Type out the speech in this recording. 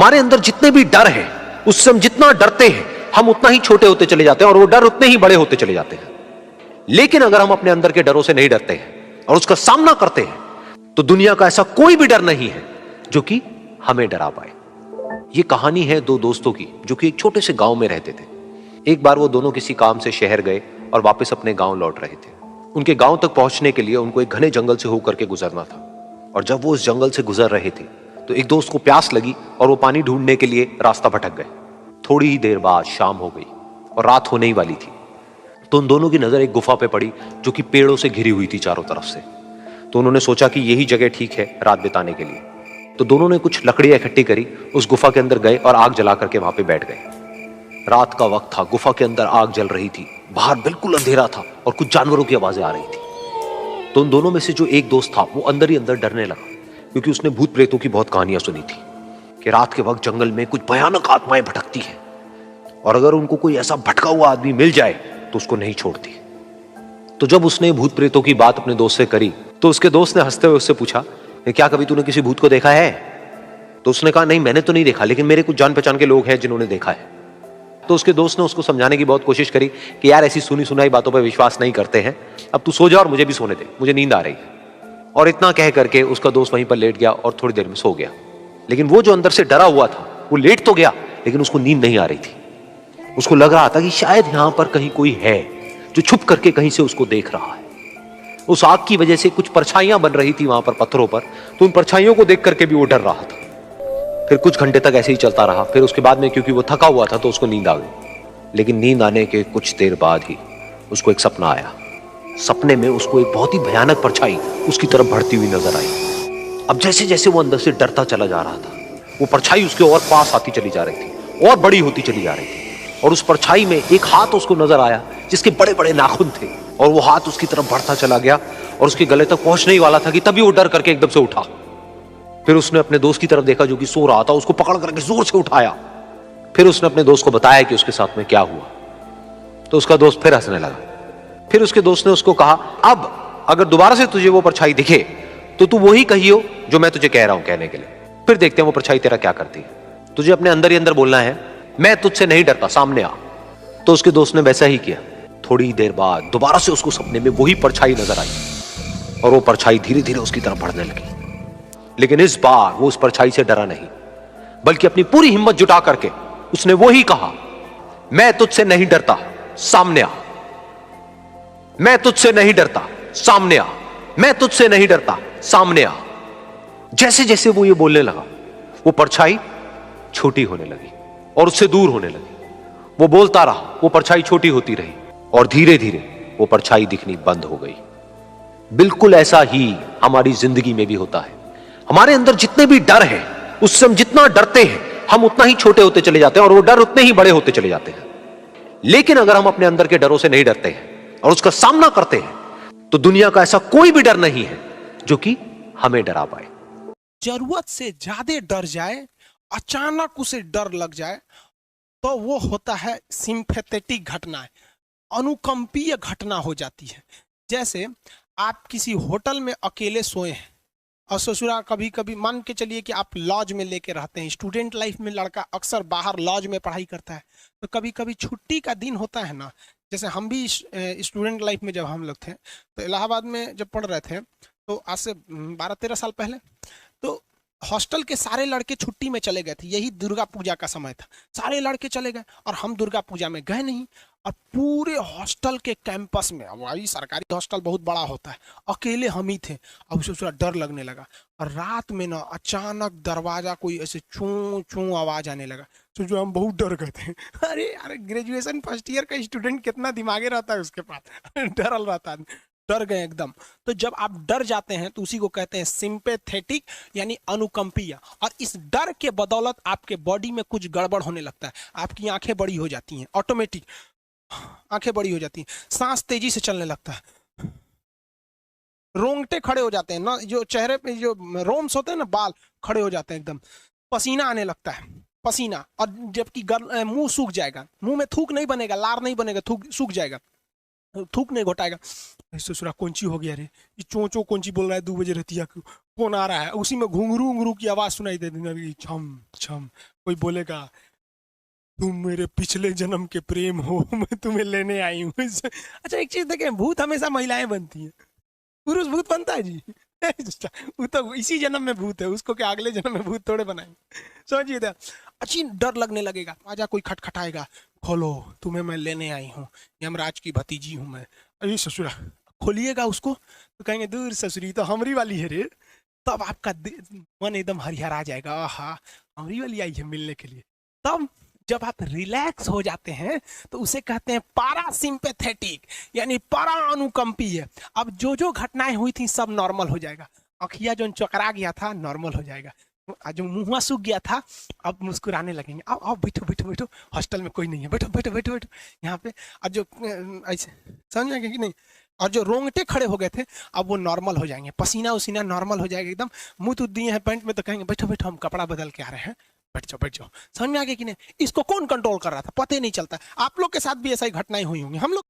हमारे अंदर जितने भी डर है, उससे हम जितना डरते हैं हम उतना ही छोटे होते चले जाते हैं और वो डर उतने ही बड़े होते चले जाते हैं। लेकिन अगर हम अपने अंदर के डरों से नहीं डरते हैं और उसका सामना करते हैं तो दुनिया का ऐसा कोई भी डर नहीं है जो कि हमें डरा पाए। ये कहानी है दो दोस्तों की जो कि एक छोटे से गांव में रहते थे। एक बार वो दोनों किसी काम से शहर गए और वापस अपने गांव लौट रहे थे। उनके गांव तक पहुंचने के लिए उनको एक घने जंगल से होकर के गुजरना था और जब वो उस जंगल से गुजर रहे थे तो एक दोस्त को प्यास लगी और वो पानी ढूंढने के लिए रास्ता भटक गए। थोड़ी ही देर बाद शाम हो गई और रात होने ही वाली थी। तो उन दोनों की नजर एक गुफा पे पड़ी जो कि पेड़ों से घिरी हुई थी चारों तरफ से। तो उन्होंने सोचा कि यही जगह ठीक है रात बिताने के लिए। तो दोनों ने कुछ लकड़ियां इकट्ठी करी, उस गुफा के अंदर गए और आग जला करके वहां पे बैठ गए। रात का वक्त था, गुफा के अंदर आग जल रही थी, बाहर बिल्कुल अंधेरा था और कुछ जानवरों की आवाजें आ रही थी। तो उन दोनों में से जो एक दोस्त था वो अंदर ही अंदर डरने लगा, क्योंकि उसने भूत प्रेतों की बहुत कहानियां सुनी थी कि रात के वक्त जंगल में कुछ भयानक आत्माएं भटकती हैं और अगर उनको कोई ऐसा भटका हुआ आदमी मिल जाए तो उसको नहीं छोड़ती। तो जब उसने भूत प्रेतों की बात अपने दोस्त से करी तो उसके दोस्त ने हंसते हुए उससे पूछा, क्या कभी तूने किसी भूत को देखा है? तो उसने कहा, नहीं मैंने तो नहीं देखा, लेकिन मेरे कुछ जान पहचान के लोग हैं जिन्होंने देखा है। तो उसके दोस्त ने उसको समझाने की बहुत कोशिश करी कि यार ऐसी सुनी सुनाई बातों पर विश्वास नहीं करते हैं, अब तू सो जा और मुझे भी सोने दे, मुझे नींद आ रही है। और इतना कह करके उसका दोस्त वहीं पर लेट गया और थोड़ी देर में सो गया। लेकिन वो जो अंदर से डरा हुआ था वो लेट तो गया, लेकिन उसको नींद नहीं आ रही थी। उसको लग रहा था कि शायद यहां पर कहीं कोई है जो छुप करके कहीं से उसको देख रहा है। उस आग की वजह से कुछ परछाइयां बन रही थी वहां पर पत्थरों पर, तो उन परछाइयों को देख करके भी वो डर रहा था। फिर कुछ घंटे तक ऐसे ही चलता रहा। फिर उसके बाद में क्योंकि वो थका हुआ था तो उसको नींद आ गई। लेकिन नींद आने के कुछ देर बाद ही उसको एक सपना आया। सपने में उसको एक बहुत ही भयानक परछाई उसकी तरफ बढ़ती हुई नजर आई। अब जैसे जैसे वो अंदर से डरता चला जा रहा था, वो परछाई उसके और पास आती चली जा रही थी और बड़ी होती चली जा रही थी। और उस परछाई में एक हाथ उसको नजर आया जिसके बड़े बड़े नाखून थे और वो हाथ उसकी तरफ बढ़ता चला गया और उसके गले तक पहुंचने ही वाला था कि तभी वो डर करके एकदम से उठा। फिर उसने अपने दोस्त की तरफ देखा जो कि सो रहा था, उसको पकड़ करके जोर से उठाया। फिर उसने अपने दोस्त को बताया कि उसके साथ में क्या हुआ। तो उसका दोस्त फिर हंसने लगा। फिर उसके दोस्त ने उसको कहा, अब अगर दोबारा से तुझे वो परछाई दिखे तो तू वही कहियो जो मैं तुझे कह रहा हूं कहने के लिए, फिर देखते हैं वो परछाई तेरा क्या करती है। तुझे अपने अंदर ही अंदर बोलना है, मैं तुझसे नहीं डरता, सामने आ। तो उसके दोस्त ने वैसा ही किया। थोड़ी देर बाद दोबारा से उसको सपने में वही परछाई नजर आई और वो परछाई धीरे धीरे उसकी तरफ बढ़ने लगी। लेकिन इस बार वो उस परछाई से डरा नहीं, बल्कि अपनी पूरी हिम्मत जुटा करके उसने वही कहा, मैं तुझसे नहीं डरता, सामने आ। मैं तुझसे नहीं डरता, सामने आ। मैं तुझसे नहीं डरता, सामने आ। जैसे जैसे वो ये बोलने लगा वो परछाई छोटी होने लगी और उससे दूर होने लगी। वो बोलता रहा, वो परछाई छोटी होती रही और धीरे धीरे वो परछाई दिखनी बंद हो गई। बिल्कुल ऐसा ही हमारी जिंदगी में भी होता है। हमारे अंदर जितने भी डर है, उससे हम जितना डरते हैं हम उतना ही छोटे होते चले जाते हैं और वो डर उतने ही बड़े होते चले जाते हैं। लेकिन अगर हम अपने अंदर के डरों से नहीं डरते हैं और उसका सामना करते हैं तो दुनिया का ऐसा कोई भी डर नहीं है जो कि हमें डरा पाए। जरूरत से ज्यादा डर जाए, अचानक उसे डर लग जाए, तो वो होता है सिंपैथेटिक घटना, अनुकंपीय घटना हो जाती है। जैसे आप किसी होटल में अकेले सोए हैं और ससुरा, कभी कभी मान के चलिए कि आप लॉज में लेके रहते हैं। स्टूडेंट लाइफ में लड़का अक्सर बाहर लॉज में पढ़ाई करता है, तो कभी कभी छुट्टी का दिन होता है ना। जैसे हम भी स्टूडेंट लाइफ में जब हम लोग थे तो इलाहाबाद में जब पढ़ रहे थे, तो आज से 12-13 साल पहले, तो हॉस्टल के सारे लड़के छुट्टी में चले गए थे। यही दुर्गा पूजा का समय था, सारे लड़के चले गए और हम दुर्गा पूजा में गए नहीं। और पूरे हॉस्टल के कैंपस में, अब वही सरकारी हॉस्टल बहुत बड़ा होता है, अकेले हम ही थे। अब उसे थोड़ा डर लगने लगा और रात में ना अचानक दरवाजा कोई ऐसे चूं चूं आवाज आने लगा। तो जो हम बहुत डर गए थे। अरे यार, ग्रेजुएशन फर्स्ट ईयर का स्टूडेंट कितना दिमागे रहता है उसके पास। डरल रहता है, डर गए एकदम। तो जब आप डर जाते हैं तो उसी को कहते हैं सिंपैथेटिक, यानी अनुकंपीय। और इस डर के बदौलत आपके बॉडी में कुछ गड़बड़ होने लगता है। आपकी आंखें बड़ी हो जाती हैं, ऑटोमेटिक आंखें बड़ी हो जाती हैं, सांस तेजी से चलने लगता है, रोंगटे खड़े हो जाते हैं ना, जो चेहरे पे जो रोम्स होते हैं ना, बाल खड़े हो जाते हैं एकदम, पसीना आने लगता है, पसीना। और जबकि मुंह सूख जाएगा, मुंह में थूक नहीं बनेगा, लार नहीं बनेगा, थूक सूख जाएगा, थूक नहीं घोटाएगा। ससुरा कौन ची हो गया रे, ये चो चो कौन ची बोल रहा है 2 बजे रहती है, फोन आ रहा है, उसी में घुंघरू घुंघरू की आवाज सुनाई देती है, छम छम। कोई बोलेगा तुम मेरे पिछले जन्म के प्रेम हो, मैं तुम्हें लेने आई हूँ। अच्छा एक चीज देखें, भूत हमेशा महिलाएं बनती हैं, पुरुष भूत बनता है जी? वो तो इसी जन्म में भूत है, उसको क्या अगले जन्म में भूत थोड़े बनाएंगे? समझिए था। अच्छी डर लगने लगेगा, आजा कोई खटखटाएगा, खोलो तुम्हें मैं लेने आई हूँ, यमराज की भतीजी हूँ मैं। अरे ससुरा, खोलिएगा उसको तो कहेंगे दूर ससुरी तो हमरी वाली है रे। तब आपका मन एकदम हरिहरा जाएगा, आहा हमरी वाली आई है मिलने के लिए। तब जब आप रिलैक्स हो जाते हैं तो उसे कहते हैं पारासिम्पैथेटिक, यानी परा अनुकंपीय। अब जो जो घटनाएं हुई थी सब नॉर्मल हो जाएगा। अखिया जो चकरा गया था नॉर्मल हो जाएगा, जो मुंह सूख गया था अब मुस्कुराने लगेंगे। अब आओ बैठो बैठो बैठो, हॉस्टल में कोई नहीं है, बैठो बैठो बैठो बैठो यहाँ पे। अब जो ऐसे समझ आएंगे कि नहीं, और जो रोंगटे खड़े हो गए थे अब वो नॉर्मल हो जाएंगे, पसीना उसीना नॉर्मल हो जाएगा एकदम। मुंह तो दिए हैं पैंट में तो कहेंगे बैठो बैठो हम कपड़ा बदल के आ रहे हैं, बैठ जाओ बैठ जाओ। समझ में आ गया कि नहीं? इसको कौन कंट्रोल कर रहा था पता ही नहीं चलता। आप लोग के साथ भी ऐसा ही घटनाएं हुई होंगी, हम लोग